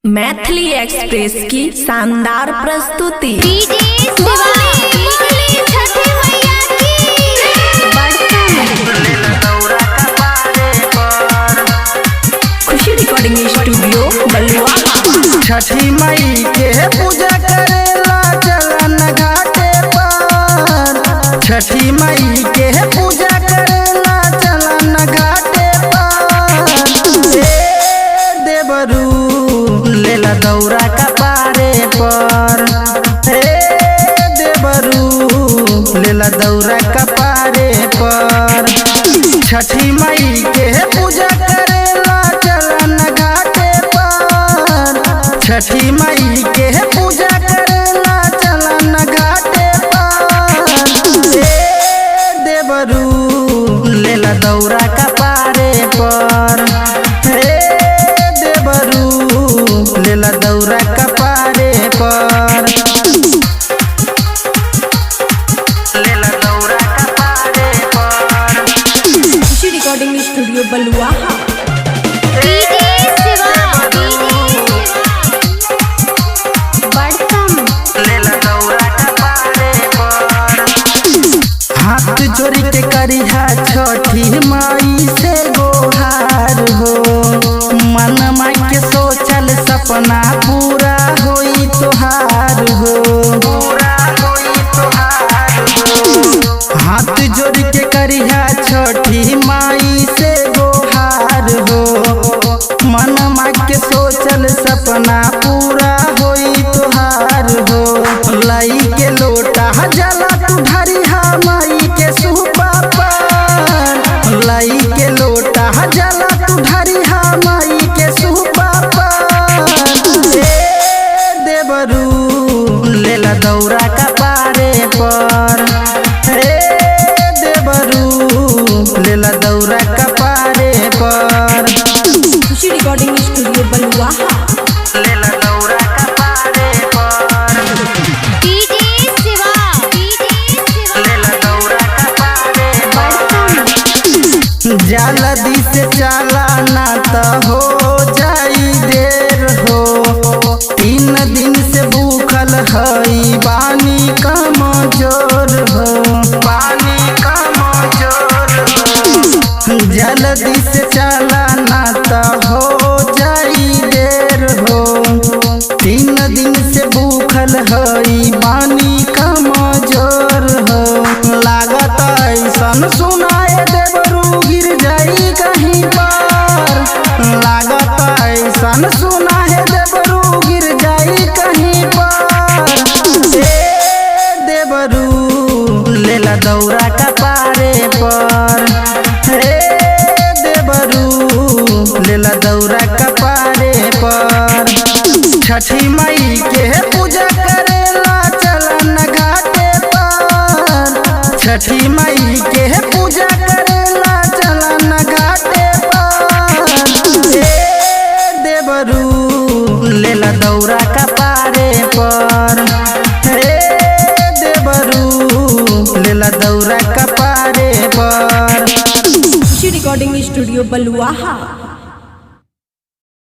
Maithili express की शानदार प्रस्तुति। खुशी रिकॉर्डिंग स्टूडियो बलुआ। छठी मई के पूजा करेला चलन घाटे पर। छठी मई के पूजा करेला चलन घाटे पर। देवरू लेला दौरा कपारे पर। देवरू लेला दौरा कपारे पर। छठी मई के पूजा करेला चलन घाटे पर। छठी मई के पूजा करेला चलन घाटे पर। देवरू लेला दौरा कपारे पर। देवरू लेला दौरा कपारे पर। लेला दौरा कपारे पर। खुशी रिकॉर्डिंग स्टूडियो बलुआ। हाथ जोड़ी के करिहा छठी माई से गोहार हो। मन माई के सोचल सपना पूरा होई तोहार हो। हाथ जोड़ी के करिहा छठी माई से गोहार हो। मन माई के सोचल सपना पूरा होई तोहार हो। लाई के लोटा जला तू ढरिहा माई के सुपा पर। लाई के लोटा जला तू ढरिहा माई के सुपा पर। देवरू लेला दौरा कपारे पर। देवरू लेला दौरा कपारे पर। खुशी रिकॉर्डिंग स्टूडियो बलुआ। लेला दौरा कपारे पर। लेला दौरा कपारे पर। जल्दी से चला ना तो हो जाई देर हो। 3 दिन से भूखल हई बानी कमजोर हो। बानी कमजोर हो। जल्दी से चला ना तो हो जाई देर हो। 3 दिन से भूखल हई बानी कमजोर हो। लागत ऐसन सुनाए देवरू गिर जाई कहीं पर। लागत ऐसन सुनाए देवरू गिर जाई कहीं पर। देवरू लेला दौरा कपारे पर। देवरू लेला दौरा कपारे पर। छठी मई के पूजा करेला चलन घाटे पर। छठी मई के पूजा करेला चलन घाटे पर। देवरू लेला दौरा कपारे पर। देवरू लेला दौरा कपारे पर। खुशी रिकॉर्डिंग स्टूडियो बलुआ।